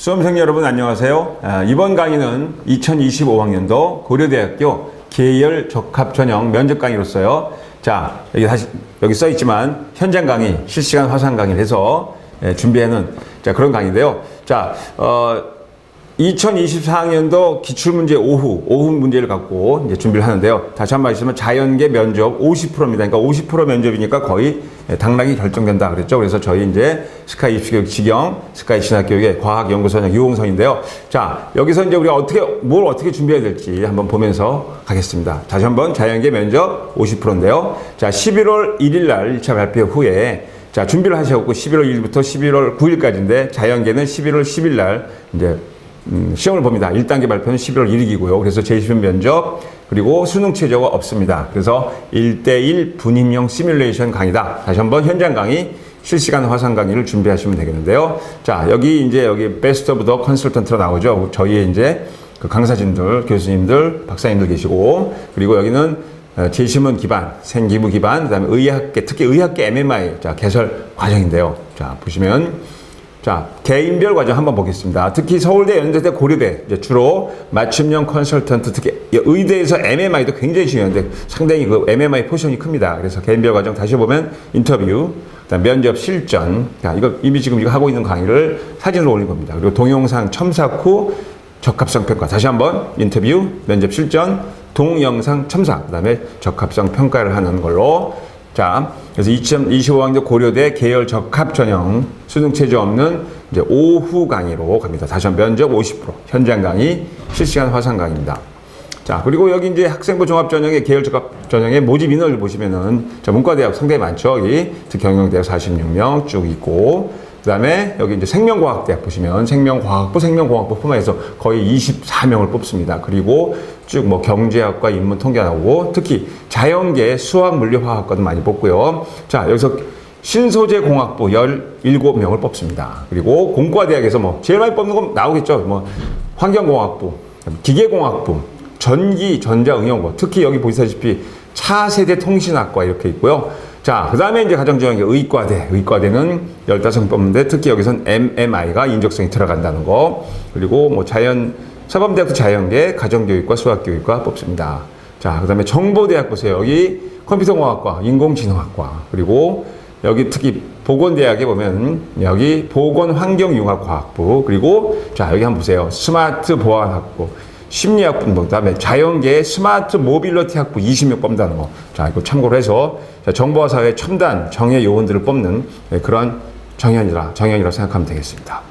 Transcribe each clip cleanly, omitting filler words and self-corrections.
수험생 여러분 안녕하세요. 이번 강의는 2025학년도 고려대학교 계열 적합 전형 면접 강의로서요. 자, 여기 써 있지만 현장 강의, 실시간 화상 강의를 해서 준비하는 그런 강의인데요. 자, 2024학년도 기출문제 오후 문제를 갖고 이제 준비를 하는데요. 다시 한번 말씀드리면 자연계 면접 50%입니다. 그러니까 50% 면접이니까 거의 당락이 결정된다 그랬죠. 그래서 저희 이제 스카이 입시교육 직영, 스카이 신학교육의 과학연구소장 유홍선인데요. 자, 여기서 이제 우리가 뭘 어떻게 준비해야 될지 한번 보면서 가겠습니다. 다시 한번 자연계 면접 50%인데요. 자, 11월 1일 날 1차 발표 후에 자, 준비를 하셨고 11월 1일부터 11월 9일까지인데 자연계는 11월 10일 날 이제 시험을 봅니다. 1단계 발표는 11월 1일이고요. 그래서 재시험 면접 그리고 수능 최저가 없습니다. 그래서 1대1 분임형 시뮬레이션 강의다. 다시 한번 현장 강의, 실시간 화상 강의를 준비하시면 되겠는데요. 자, 여기 베스트 오브 더 컨설턴트로 나오죠. 저희의 이제 그 강사진들, 교수님들, 박사님들 계시고 그리고 여기는 재시문 기반, 생기부 기반, 그다음에 의학계, 특히 의학계 MMI 개설 과정인데요. 자, 보시면 자, 개인별 과정 한번 보겠습니다. 특히 서울대, 연세대, 고려대 주로 맞춤형 컨설턴트, 특히 의대에서 MMI도 굉장히 중요한데 상당히 그 MMI 포션이 큽니다. 그래서 개인별 과정 다시 보면 인터뷰, 그다음 면접 실전. 자, 이거 이미 지금 이거 하고 있는 강의를 사진으로 올린 겁니다. 그리고 동영상 첨삭 후 적합성 평가. 다시 한번 인터뷰, 면접 실전, 동영상 첨삭, 그다음에 적합성 평가를 하는 걸로. 자, 그래서 2025학년 고려대 계열 적합 전형 수능 최저 없는 이제 오후 강의로 갑니다. 다시 한번 면접 50%, 현장 강의, 실시간 화상 강의입니다. 자, 그리고 여기 이제 학생부 종합 전형의 계열 적합 전형의 모집 인원을 보시면은 자, 문과대학 상당히 많죠. 여기 특히 경영대학 46명 쭉 있고, 그 다음에 여기 이제 생명과학대학 보시면 생명과학부 포함해서 거의 24명을 뽑습니다. 그리고 쭉 뭐 경제학과 인문 통계 나오고 특히 자연계 수학 물리 화학과도 많이 뽑고요. 자, 여기서 신소재 공학부 17명을 뽑습니다. 그리고 공과대학에서 뭐 제일 많이 뽑는 건 나오겠죠. 뭐 환경공학부, 기계공학부, 전기 전자응용고, 특히 여기 보시다시피 차세대 통신학과 이렇게 있고요. 자, 그 다음에 이제 가정지원계 의과대는 15명 뽑는데 특히 여기선 MMI가 인적성이 들어간다는 거. 그리고 뭐 사범대학도 자연계, 가정교육과 수학교육과 뽑습니다. 자, 그 다음에 정보대학 보세요. 여기 컴퓨터공학과, 인공지능학과, 그리고 여기 특히 보건대학에 보면 여기 보건환경융합과학부, 그리고 자, 여기 한번 보세요. 스마트 보안학부, 심리학부, 그 다음에 자연계의 스마트 모빌리티 학부 20명 뽑는다는 거. 자, 이거 참고로 해서 자, 정보화 사회 첨단 정예 요원들을 뽑는 그런 정형이라 생각하면 되겠습니다.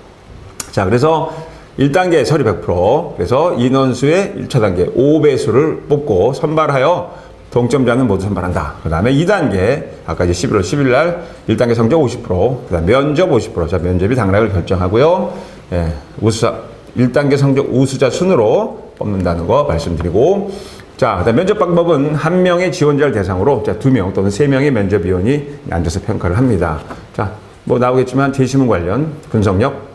자, 그래서 1단계 서류 100%, 그래서 인원수의 1차 단계 5배수를 뽑고 선발하여 동점자는 모두 선발한다. 그 다음에 2단계, 아까 이제 11월 10일 날 1단계 성적 50%, 그 다음 면접 50%. 자, 면접이 당락을 결정하고요. 예, 1단계 성적 우수자 순으로 뽑는다는 거 말씀드리고, 자, 그다음 면접 방법은 한 명의 지원자를 대상으로 자, 2명 또는 3명의 면접위원이 앉아서 평가를 합니다. 자, 뭐 나오겠지만 재시문 관련 분석력,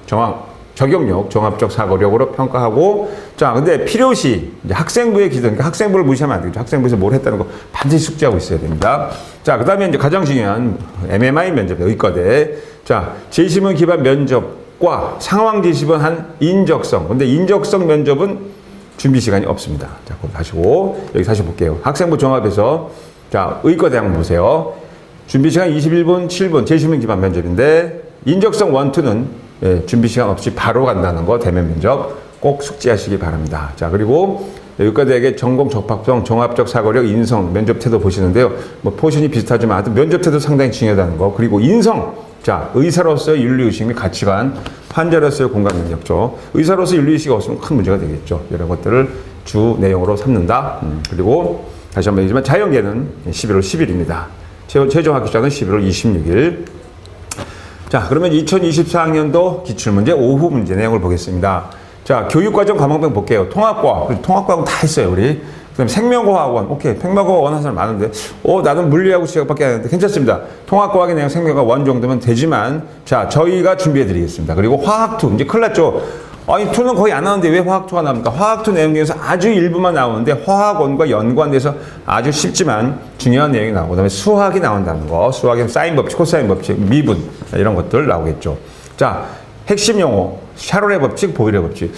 적용력, 종합적 사고력으로 평가하고, 자, 근데 필요시 이제 학생부의 기준, 그러니까 학생부를 무시하면 안 되죠. 학생부에서 뭘 했다는 거 반드시 숙지하고 있어야 됩니다. 자, 그다음에 이제 가장 중요한 MMI 면접, 의과대. 자, 재시문 기반 면접과 상황 재시문 한 인적성. 근데 인적성 면접은 준비 시간이 없습니다. 자, 그거 다시고 여기 다시 볼게요. 학생부 종합에서 자, 의과대 한번 보세요. 준비 시간 21분, 7분 재시문 기반 면접인데 인적성 1, 2는 준비 시간 없이 바로 간다는 거 대면 면접 꼭 숙지하시기 바랍니다. 자, 그리고 의과대학의 전공 적합성, 종합적 사고력, 인성, 면접 태도 보시는데요. 뭐 포션이 비슷하지만 하여튼 면접 태도 상당히 중요하다는 거. 그리고 인성, 자, 의사로서의 윤리의식 및 가치관, 환자로서의 공감 능력죠. 의사로서 윤리의식이 없으면 큰 문제가 되겠죠. 이런 것들을 주 내용으로 삼는다. 그리고 다시 한번 얘기지만 자연계는 11월 10일입니다. 최종 학기자는 11월 26일. 자, 그러면 2024학년도 기출문제 오후 문제 내용을 보겠습니다. 자, 교육과정 과목명 볼게요. 통합과학은 다 했어요, 우리. 그 다음에 생명과학원, 오케이. 생명과학 원하는 사람 많은데, 나는 물리하고 지역밖에 안 했는데 괜찮습니다. 통합과학의 내용 생명과학 원 정도면 되지만, 자, 저희가 준비해 드리겠습니다. 그리고 화학2, 이제 큰일 났죠. 아니, 2는 거의 안 나오는데 왜 화학2가 나옵니까? 화학2 내용 중에서 아주 일부만 나오는데, 화학원과 연관돼서 아주 쉽지만 중요한 내용이 나오고, 그 다음에 수학이 나온다는 거, 수학의 사인 법칙, 코사인 법칙, 미분, 이런 것들 나오겠죠. 자, 핵심 용어, 샤롤의 법칙, 보일의 법칙.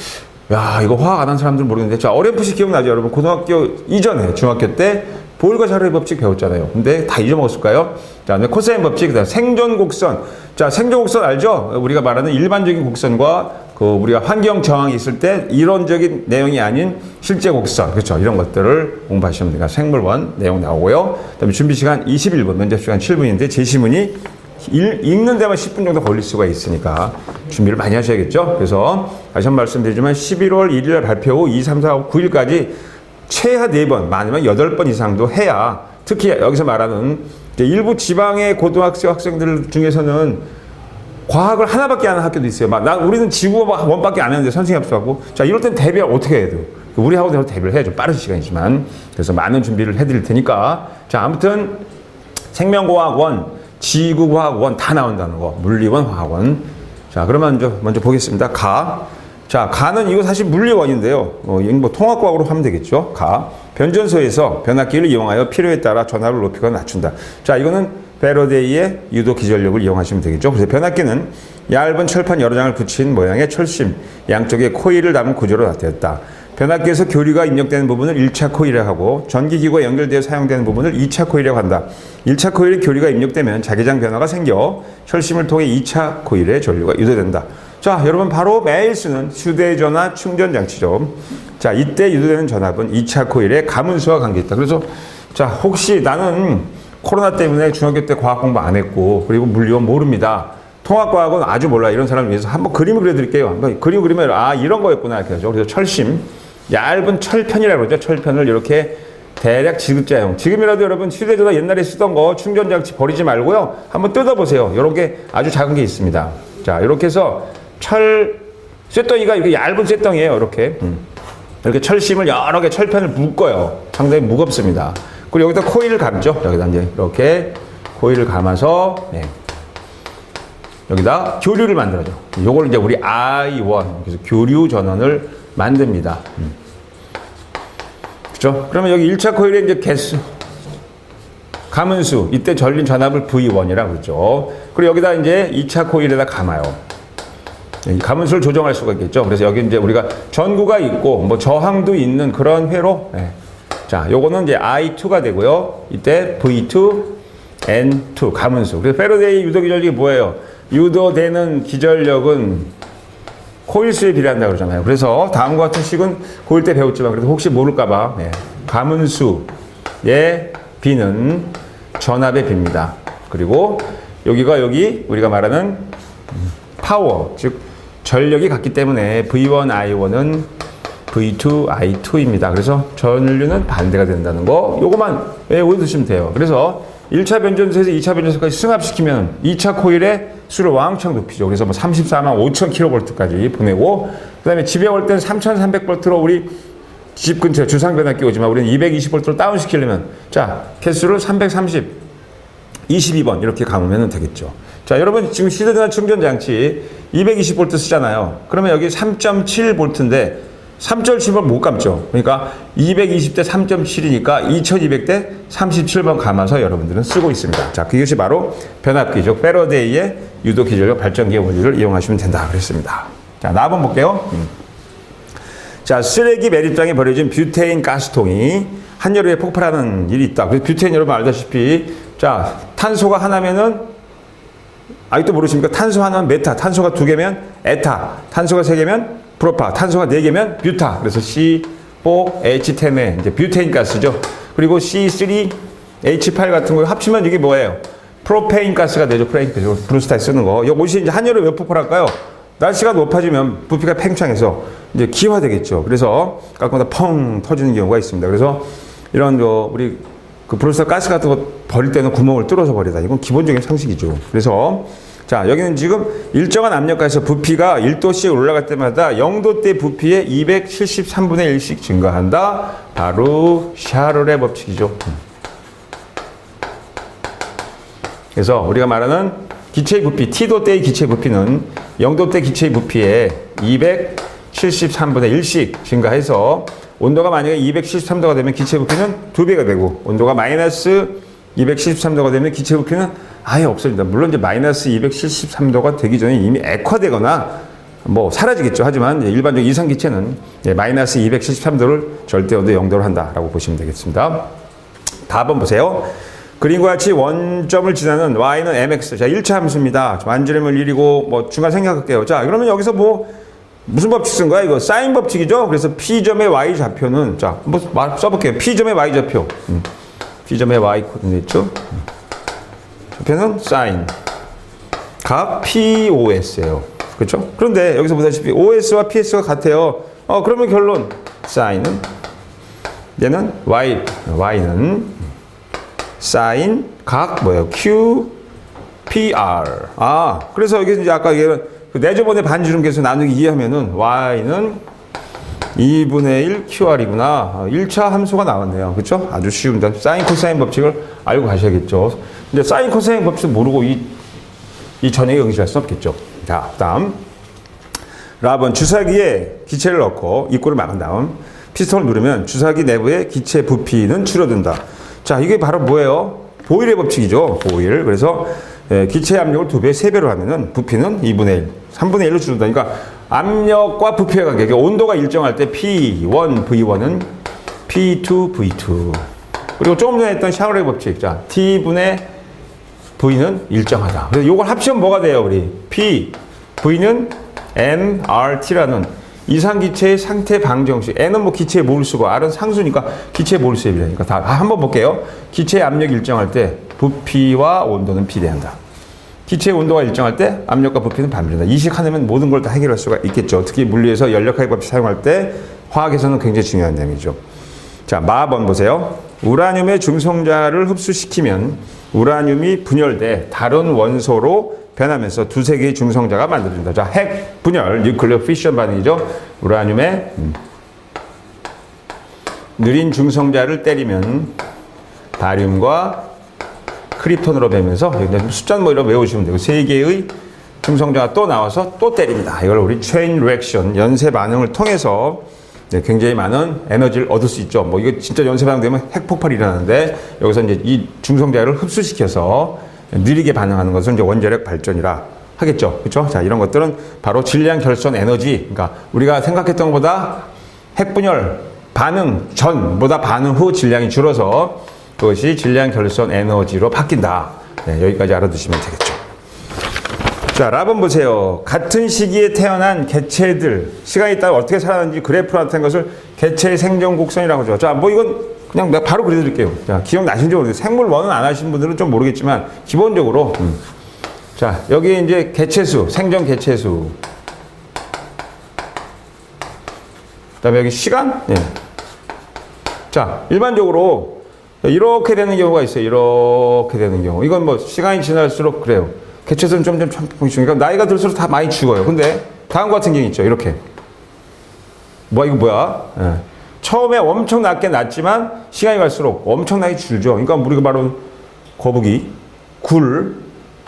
야, 이거 화학 안 한 사람들은 모르는데, 자, 어렴풋이 기억나죠, 여러분? 고등학교 이전에, 중학교 때, 보일과 샤롤의 법칙 배웠잖아요. 근데 다 잊어먹었을까요? 자, 코사인 법칙, 그다음 생존 곡선. 자, 생존 곡선 알죠? 우리가 말하는 일반적인 곡선과 우리가 환경 저항이 있을 때 이론적인 내용이 아닌 실제 곡선. 그렇죠. 이런 것들을 공부하시면 됩니다. 생물원 내용 나오고요. 그다음에 준비 시간 21분, 면접 시간 7분인데 제시문이 읽는 데만 10분 정도 걸릴 수가 있으니까 준비를 많이 하셔야겠죠. 그래서 다시 한번 말씀드리지만 11월 1일 발표 후 2, 3, 4, 5, 9일까지 최하 4번, 많으면 8번 이상도 해야, 특히 여기서 말하는 일부 지방의 고등학생 학생들 중에서는 과학을 하나밖에 안 하는 학교도 있어요. 우리는 지구원밖에 안 하는데 선생님 합수하고. 자, 이럴 땐 대비를 어떻게 해야 돼요? 우리 학원에서 대비를 해야죠. 빠른 시간이지만. 그래서 많은 준비를 해드릴 테니까. 자, 아무튼 생명과학원, 지구과학원 다 나온다는 거. 물리원, 화학원. 자, 그러면 먼저 보겠습니다. 자, 가는 이거 사실 물리원인데요. 뭐 통합과학으로 하면 되겠죠. 변전소에서 변압기를 이용하여 필요에 따라 전압을 높이거나 낮춘다. 자, 이거는 패러데이의 유도 기전력을 이용하시면 되겠죠. 그래서 변압기는 얇은 철판 여러 장을 붙인 모양의 철심, 양쪽에 코일을 담은 구조로 나타냈다. 변압기에서 교류가 입력되는 부분을 1차 코일이라고 하고 전기기구와 연결되어 사용되는 부분을 2차 코일이라고 한다. 1차 코일에 교류가 입력되면 자기장 변화가 생겨 철심을 통해 2차 코일에 전류가 유도된다. 자, 여러분 바로 매일 쓰는 휴대전화 충전장치죠. 자, 이때 유도되는 전압은 2차 코일의 가문수와 관계있다. 그래서 자, 혹시 나는 코로나 때문에 중학교 때 과학 공부 안 했고 그리고 물리원 모릅니다. 통합과학은 아주 몰라. 이런 사람을 위해서 한번 그림을 그려드릴게요. 한번 그림 그리면 이런 거였구나 이렇게 하죠. 그래서 철심, 얇은 철편이라고 그러죠. 철편을 이렇게 대략 지급자형. 지금이라도 여러분 휴대전화 옛날에 쓰던 거 충전장치 버리지 말고요. 한번 뜯어보세요. 이런 게 아주 작은 게 있습니다. 자, 이렇게 해서 쇳덩이가 이렇게 얇은 쇳덩이에요. 이렇게 철심을 여러 개 철편을 묶어요. 상당히 무겁습니다. 그리고 여기다 코일을 감죠. 여기다 이제 이렇게 코일을 감아서 여기다 교류를 만들어줘. 요걸 이제 우리 I1 그래서 교류 전원을 만듭니다. 그렇죠? 그러면 여기 1차 코일의 이제 개수, 가문수, 이때 전린 전압을 V1이라고 그러죠. 그리고 여기다 이제 2차 코일에다 감아요. 가문수를 조정할 수가 있겠죠. 그래서 여기 이제 우리가 전구가 있고 뭐 저항도 있는 그런 회로. 자, 요거는 이제 I2가 되고요. 이때 V2, N2 가문수. 그래서 패러데이 유도 기전력이 뭐예요? 유도되는 기전력은 코일수에 비례한다 그러잖아요. 그래서 다음과 같은 식은 고1 때 배웠지만 그래도 혹시 모를까봐 가문수의 B는 전압의 B입니다. 그리고 여기가 우리가 말하는 파워, 즉 전력이 같기 때문에 V1, I1은 V2, I2입니다. 그래서 전류는 반대가 된다는 거 요거만 외워두시면 돼요. 그래서 1차 변전소에서 2차 변전소까지 승합시키면 2차 코일의 수를 왕창 높이죠. 그래서 뭐 34만 5천 kV까지 보내고 그 다음에 집에 올 때는 3300V로 우리 집 근처에 주상 변압기 오지만 우리는 220V로 다운시키려면 자, 개수를 330, 22번 이렇게 감으면 되겠죠. 자, 여러분 지금 휴대전화 충전 장치 220V 쓰잖아요. 그러면 여기 3.7V인데 3.7번 못 감죠. 그러니까 220대 3.7이니까 2200대 37번 감아서 여러분들은 쓰고 있습니다. 자, 그것이 바로 변압기죠. 패러데이의 유도 기전력 발전기의 원리를 이용하시면 된다 그랬습니다. 자, 나번 볼게요. 자, 쓰레기 매립장에 버려진 뷰테인 가스통이 한여름에 폭발하는 일이 있다. 그래서 뷰테인 여러분 알다시피 자, 탄소가 하나면은 아직도 모르십니까? 탄소 하나면 메타, 탄소가 2개면 에타, 탄소가 3개면 프로파, 탄소가 4개면 뷰타. 그래서 C4H10에 이제 뷰테인 가스죠. 그리고 C3H8 같은 거 합치면 이게 뭐예요? 프로페인 가스가 되죠. 브루스타에 쓰는 거. 이것이 이제 한여름 왜 폭발할까요? 날씨가 높아지면 부피가 팽창해서 이제 기화되겠죠. 그래서 가끔가다 펑 터지는 경우가 있습니다. 그래서 이런 우리 브루스타 가스 같은 거 버릴 때는 구멍을 뚫어서 버리다. 이건 기본적인 상식이죠. 그래서 자, 여기는 지금 일정한 압력가에서 부피가 1도씩 올라갈 때마다 0도대 부피의 273분의 1씩 증가한다. 바로 샤롤의 법칙이죠. 그래서 우리가 말하는 기체의 부피, T도대의 기체의 부피는 0도대 기체의 부피의 273분의 1씩 증가해서 온도가 만약에 273도가 되면 기체 부피는 2배가 되고 온도가 마이너스 273도가 되면 기체 부피는 아예 없어진다. 물론 이제 마이너스 273도가 되기 전에 이미 액화되거나 뭐 사라지겠죠. 하지만 일반적 이상 기체는 마이너스 273도를 절대 온도 0도로 한다라고 보시면 되겠습니다. 다음 보세요. 그림과 같이 원점을 지나는 y는 mx. 자, 1차 함수입니다. 완전함을 1이고 뭐 중간 생략할게요. 자, 그러면 여기서 뭐 무슨 법칙 쓴 거야? 이거 사인 법칙이죠. 그래서 P점의 y 좌표는 자, 뭐 써볼게요. P점의 y 좌표. P점의 y 코디네이트. 좌표는 사인. 각 POS예요. 그렇죠? 그런데 여기서 보다시피 OS와 PS가 같아요. 그러면 결론 사인은 얘는 y는 사인 각 뭐예요? QPR. 그래서 여기 이제 아까 얘기한 그 내저번의 반지름계수 나누기 2하면은 y는 2분의 1 QR이구나. 1차 함수가 나왔네요. 그렇죠? 아주 쉬운데 사인 코사인 법칙을 알고 가셔야겠죠. 근데 사인 코사인 법칙 모르고 이 전형에 응시할 수 없겠죠. 자, 다음 라번 주사기에 기체를 넣고 입구를 막은 다음 피스톤을 누르면 주사기 내부의 기체 부피는 줄어든다. 자, 이게 바로 뭐예요? 보일의 법칙이죠. 보일. 그래서 기체 압력을 2배, 3배로 하면은 부피는 2분의 1, 3분의 1로 줄어든다. 그러니까 압력과 부피의 관계, 온도가 일정할 때 P1, V1은 P2, V2. 그리고 조금 전에 했던 샤를의 법칙. 자, T분의 V는 일정하다. 그래서 이걸 합치면 뭐가 돼요, 우리? P, V는 nRT라는 이상기체의 상태 방정식. n은 뭐 기체의 몰수고 R은 상수니까 기체의 몰수입니다. 다 한번 볼게요. 기체의 압력이 일정할 때 부피와 온도는 비례한다. 기체의 온도가 일정할 때 압력과 부피는 반비례한다. 이식하면 모든 걸 다 해결할 수가 있겠죠. 특히 물리에서 연력하기 법칙 사용할 때 화학에서는 굉장히 중요한 내용이죠. 자, 마번 보세요. 우라늄의 중성자를 흡수시키면 우라늄이 분열돼 다른 원소로 변하면서 두세 개의 중성자가 만들어진다. 자, 핵 분열, 뉴클리어 피션 반응이죠. 우라늄의 느린 중성자를 때리면 바륨과 크립톤으로 되면서 숫자 뭐 이런 외우시면 되고 세 개의 중성자가 또 나와서 또 때립니다. 이걸 우리 체인 리액션, 연쇄 반응을 통해서 굉장히 많은 에너지를 얻을 수 있죠. 뭐 이거 진짜 연쇄 반응 되면 핵폭발이 일어나는데 여기서 이제 이 중성자를 흡수시켜서 느리게 반응하는 것은 이제 원자력 발전이라 하겠죠. 그렇죠? 자, 이런 것들은 바로 질량 결손 에너지. 그러니까 우리가 생각했던 것보다 핵분열 반응 전보다 반응 후 질량이 줄어서 그것이 질량 결손 에너지로 바뀐다. 네, 여기까지 알아두시면 되겠죠. 자, 라번 보세요. 같은 시기에 태어난 개체들 시간이 따라 어떻게 살아났는지 그래프로 나타낸 것을 개체의 생존 곡선이라고 하죠. 자, 뭐 이건 그냥 내가 바로 그려드릴게요. 자, 기억나신지 모르겠어요. 생물 원은 안 하신 분들은 좀 모르겠지만 기본적으로 자, 여기 이제 개체수, 생존 개체수. 그다음에 여기 시간. 예. 자, 일반적으로 이렇게 되는 경우가 있어요. 이렇게 되는 경우. 이건 뭐 시간이 지날수록 그래요. 개체수는 점점 그러니까 나이가 들수록 다 많이 죽어요. 근데 다음 같은 경우 있죠. 이렇게. 이거 뭐야? 예. 처음에 엄청 낮게 났지만 시간이 갈수록 엄청나게 줄죠. 그러니까 우리가 바로 거북이, 굴,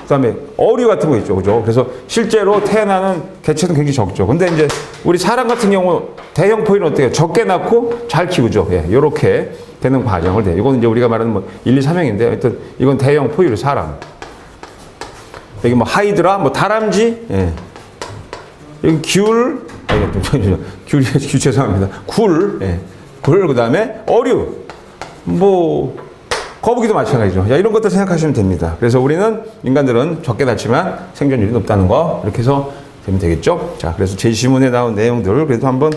그다음에 어류 같은 거 있죠. 그죠? 그래서 실제로 태어나는 개체는 굉장히 적죠. 근데 이제 우리 사람 같은 경우 대형 포유는 어때요? 적게 낳고 잘 키우죠. 예, 이렇게 되는 과정을 돼요. 이건 이제 우리가 말하는 뭐 1, 2, 3형인데 하여튼 이건 대형 포유류 사람. 여기 뭐 하이드라, 뭐 다람쥐, 예. 여기 귤, 귤 죄송합니다. 굴, 예. 굴, 그 다음에 어류, 뭐 거북이도 마찬가지죠. 야, 이런 것들 생각하시면 됩니다. 그래서 우리는 인간들은 적게 낳지만 생존율이 높다는 거 이렇게 해서 되면 되겠죠. 자, 그래서 제시문에 나온 내용들을 그래도 한번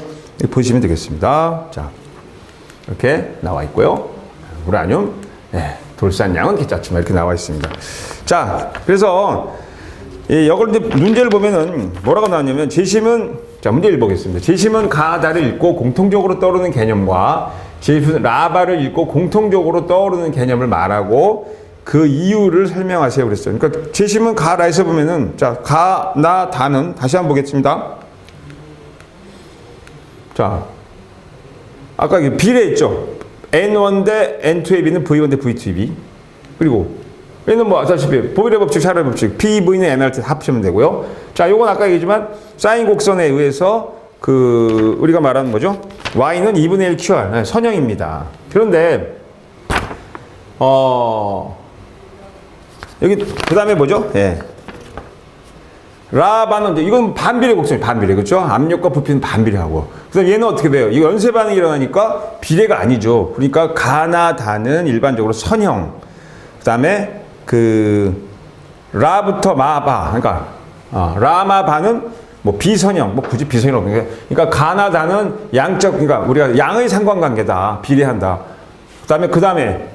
보시면 되겠습니다. 자, 이렇게 나와 있고요. 우라늄, 예. 돌산량은 기차치마 이렇게 나와 있습니다. 자, 그래서 이걸 이제 문제를 보면은 뭐라고 나왔냐면 제시문, 자, 문제 읽어보겠습니다. 제시문 가다를 읽고 공통적으로 떠오르는 개념과 제시문 라바를 읽고 공통적으로 떠오르는 개념을 말하고 그 이유를 설명하세요 그랬어요. 그러니까 제시문 가라에서 보면은 자, 가, 나, 다는 다시 한번 보겠습니다. 자, 아까 비례했죠. N1 대 N2의 B는 V1 대 V2의 B. 그리고 얘는 뭐 아시다시피 보일의 법칙, 샤를의 법칙, PV는 NRT 합치면 되고요. 자, 요건 아까 얘기했지만 사인 곡선에 의해서 그 우리가 말하는 거죠. Y는 2분의 1 QR 선형입니다. 그런데 여기 그 다음에 뭐죠? 예. 라바는 이건 반비례 곡선이 반비례 그렇죠? 압력과 부피는 반비례하고. 그다음 얘는 어떻게 돼요? 이거 연쇄 반응이 일어나니까 비례가 아니죠. 그러니까 가나 다는 일반적으로 선형. 그다음에 그 라부터 마바 그러니까 라마바는 뭐 비선형 뭐 굳이 비선형 그러니까 가나 다는 양적 그러니까 우리가 양의 상관관계다 비례한다. 그다음에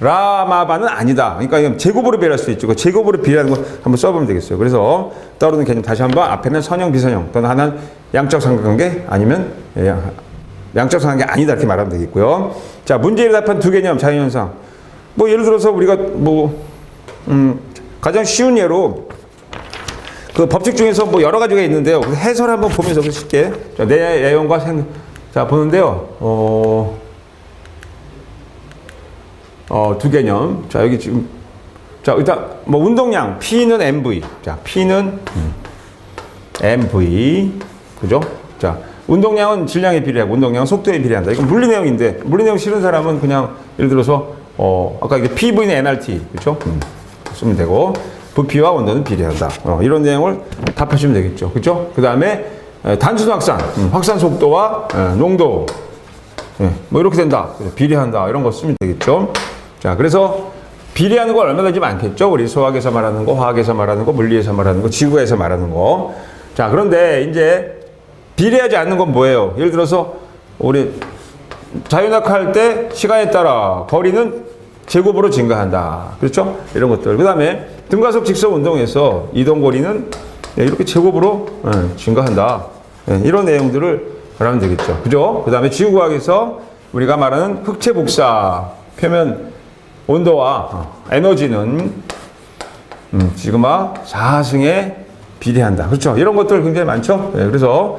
라마바는 아니다. 그러니까 제곱으로 비례할 수 있죠. 그 제곱으로 비례하는 거 한번 써보면 되겠어요. 그래서 떠오르는 개념 다시 한번 앞에는 선형, 비선형 또는 하나는 양적 상관관계 아니면 양적 상관관계 아니다 이렇게 말하면 되겠고요. 자, 문제에 답한 두 개념 자연현상. 뭐 예를 들어서 우리가 가장 쉬운 예로 그 법칙 중에서 뭐 여러 가지가 있는데요. 해설 한번 보면서 쉽게 자, 내용과 자 보는데요. 두 개념. 자, 여기 지금. 자, 일단, 뭐, 운동량. P는 MV. 자, P는 MV. 그죠? 자, 운동량은 질량에 비례하고, 운동량은 속도에 비례한다. 이건 물리 내용인데, 물리 내용 싫은 사람은 그냥, 예를 들어서, 아까 이게 PV는 NRT. 그죠? 쓰면 되고, 부피와 온도는 비례한다. 이런 내용을 답하시면 되겠죠. 그죠? 그 다음에, 단순 확산. 확산 속도와 농도. 뭐, 이렇게 된다. 비례한다. 이런 거 쓰면 되겠죠. 자, 그래서 비례하는 거 얼마든지 많겠죠. 우리 수학에서 말하는 거, 화학에서 말하는 거, 물리에서 말하는 거, 지구에서 말하는 거. 자, 그런데 이제 비례하지 않는 건 뭐예요? 예를 들어서 우리 자유낙하 할 때 시간에 따라 거리는 제곱으로 증가한다. 그렇죠? 이런 것들. 그 다음에 등가속 직선 운동에서 이동 거리는 이렇게 제곱으로 증가한다. 이런 내용들을 말하면 되겠죠. 그죠? 그 다음에 지구과학에서 우리가 말하는 흑체 복사 표면 온도와 에너지는 시그마 4승에 비례한다. 그렇죠? 이런 것들 굉장히 많죠? 그래서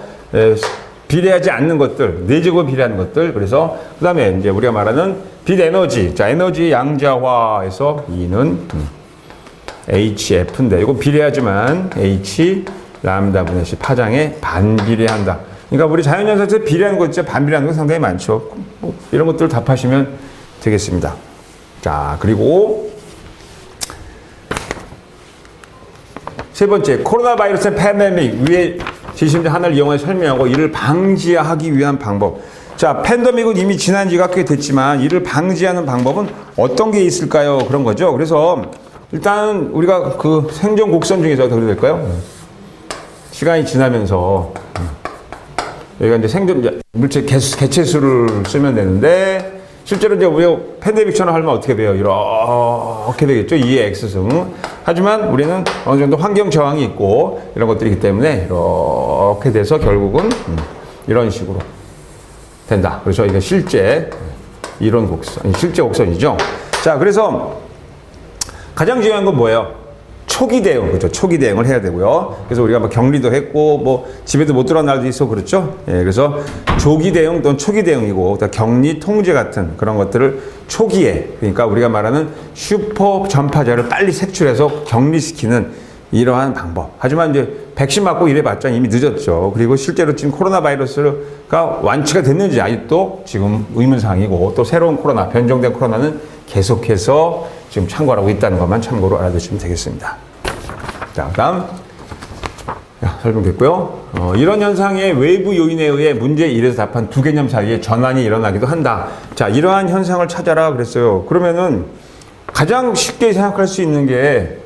비례하지 않는 것들, 내적으로 비례하는 것들. 그래서 그 다음에 이제 우리가 말하는 빛 에너지. 자, 에너지 양자화에서 E는 HF인데 이거 비례하지만 H 람다 분의 C 파장에 반비례한다. 그러니까 우리 자연현상에서 비례하는 것, 반비례하는 거 상당히 많죠. 뭐 이런 것들을 답하시면 되겠습니다. 자, 그리고 세 번째, 코로나 바이러스 팬데믹 위에 지침자 하나를 이용해 설명하고 이를 방지하기 위한 방법. 자, 팬데믹은 이미 지난 지가 꽤 됐지만 이를 방지하는 방법은 어떤 게 있을까요? 그런 거죠. 그래서 일단 우리가 그 생존 곡선 중에서 어떻게 될까요? 시간이 지나면서 여기가 이제 생존 물질 개체수를 쓰면 되는데 실제로 이제 우리가 팬데믹처럼 하면 어떻게 돼요? 이렇게 되겠죠. 2의 X승. 하지만 우리는 어느 정도 환경 저항이 있고 이런 것들이기 때문에 이렇게 돼서 결국은 이런 식으로 된다. 그래서 이게 실제 이론 곡선, 실제 곡선이죠. 자, 그래서 가장 중요한 건 뭐예요? 초기 대응, 그렇죠? 초기 대응을 해야 되고요. 그래서 우리가 뭐 격리도 했고, 뭐 집에도 못 들어간 날도 있어, 그렇죠? 예, 그래서 조기 대응 또는 초기 대응이고, 격리 통제 같은 그런 것들을 초기에, 그러니까 우리가 말하는 슈퍼 전파자를 빨리 색출해서 격리시키는 이러한 방법. 하지만 이제 백신 맞고 이래봤자 이미 늦었죠. 그리고 실제로 지금 코로나 바이러스가 완치가 됐는지 아직도 지금 의문사항이고, 또 새로운 코로나, 변종된 코로나는 계속해서 지금 참고하고 있다는 것만 참고로 알아두시면 되겠습니다. 자, 다음 설명됐고요. 이런 현상의 외부 요인에 의해 문제 1에서 답한 두 개념 사이에 전환이 일어나기도 한다. 자, 이러한 현상을 찾아라 그랬어요. 그러면은 가장 쉽게 생각할 수 있는 게,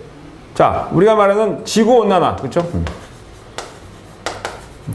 자, 우리가 말하는 지구온난화, 그렇죠?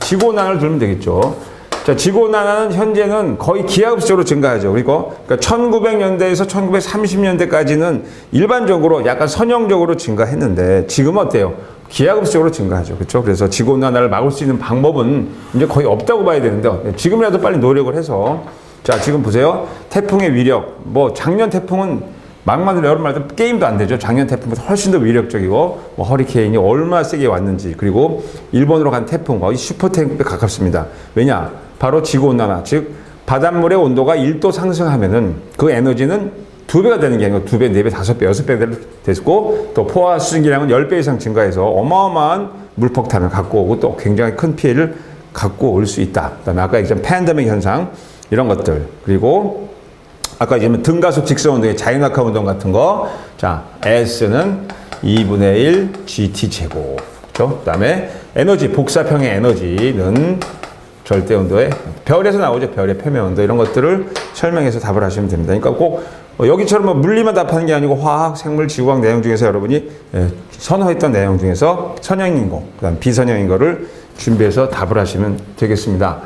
지구온난화를 들면 되겠죠. 자, 지구온난화는 현재는 거의 기하급수적으로 증가하죠. 그러니까 1900년대에서 1930년대까지는 일반적으로 약간 선형적으로 증가했는데 지금은 어때요? 기하급수적으로 증가하죠. 그렇죠? 그래서 지구온난화를 막을 수 있는 방법은 이제 거의 없다고 봐야 되는데 지금이라도 빨리 노력을 해서, 자, 지금 보세요. 태풍의 위력, 뭐 작년 태풍은 막말로 여름 말도 게임도 안 되죠. 작년 태풍보다 훨씬 더 위력적이고, 뭐 허리케인이 얼마나 세게 왔는지, 그리고 일본으로 간 태풍, 거의 슈퍼 태풍에 가깝습니다. 왜냐? 바로 지구온난화, 즉 바닷물의 온도가 1도 상승하면은 그 에너지는 2배가 되는 게 아니고 2배, 4배, 5배, 6배 됐고, 또 포화 수증기량은 10배 이상 증가해서 어마어마한 물폭탄을 갖고 오고 또 굉장히 큰 피해를 갖고 올 수 있다. 그다음에 아까 얘기한 팬데믹 현상, 이런 것들. 그리고 아까 이제 등가속 직선 운동의 자연낙하 운동 같은 거. 자, S는 2분의 1 GT 제곱. 그렇죠? 그다음에 에너지, 복사평의 에너지는 절대 온도에 별에서 나오죠. 별의 표면 온도 이런 것들을 설명해서 답을 하시면 됩니다. 그러니까 꼭 여기처럼 뭐 물리만 답하는 게 아니고 화학, 생물, 지구과학 내용 중에서 여러분이 선호했던 내용 중에서 선형인 거, 그다음 비선형인 거를 준비해서 답을 하시면 되겠습니다.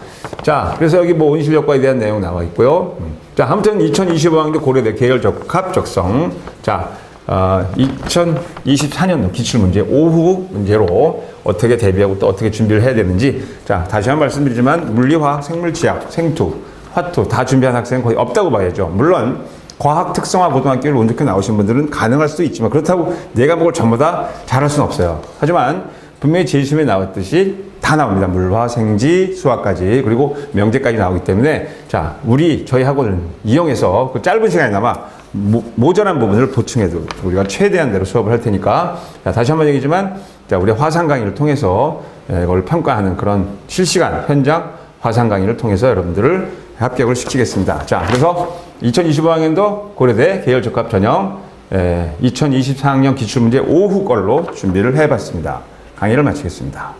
자, 그래서 여기 뭐 온실효과에 대한 내용 나와 있고요. 자, 아무튼 2025학년도 고려대 계열 적합 적성. 자, 2024년도 기출문제 오후 문제로 어떻게 대비하고 또 어떻게 준비를 해야 되는지. 자, 다시 한번 말씀드리지만 물리, 화학, 생물, 지학, 생투, 화투 다 준비한 학생은 거의 없다고 봐야죠. 물론 과학 특성화 고등학교를 운 좋게 나오신 분들은 가능할 수도 있지만 그렇다고 네 과목을 전부 다 잘할 수는 없어요. 하지만 분명히 제시문에 나왔듯이 다 나옵니다. 물화, 생지, 수학까지 그리고 명제까지 나오기 때문에 자, 저희 학원을 이용해서 그 짧은 시간에나마 모자란 부분을 보충해도 우리가 최대한대로 수업을 할 테니까 자, 다시 한번 얘기지만 자, 우리 화상 강의를 통해서 이걸 평가하는 그런 실시간 현장 화상 강의를 통해서 여러분들을 합격을 시키겠습니다. 자, 그래서 2025학년도 고려대 계열적합 전형 2024학년 기출문제 오후 걸로 준비를 해봤습니다. 강의를 마치겠습니다.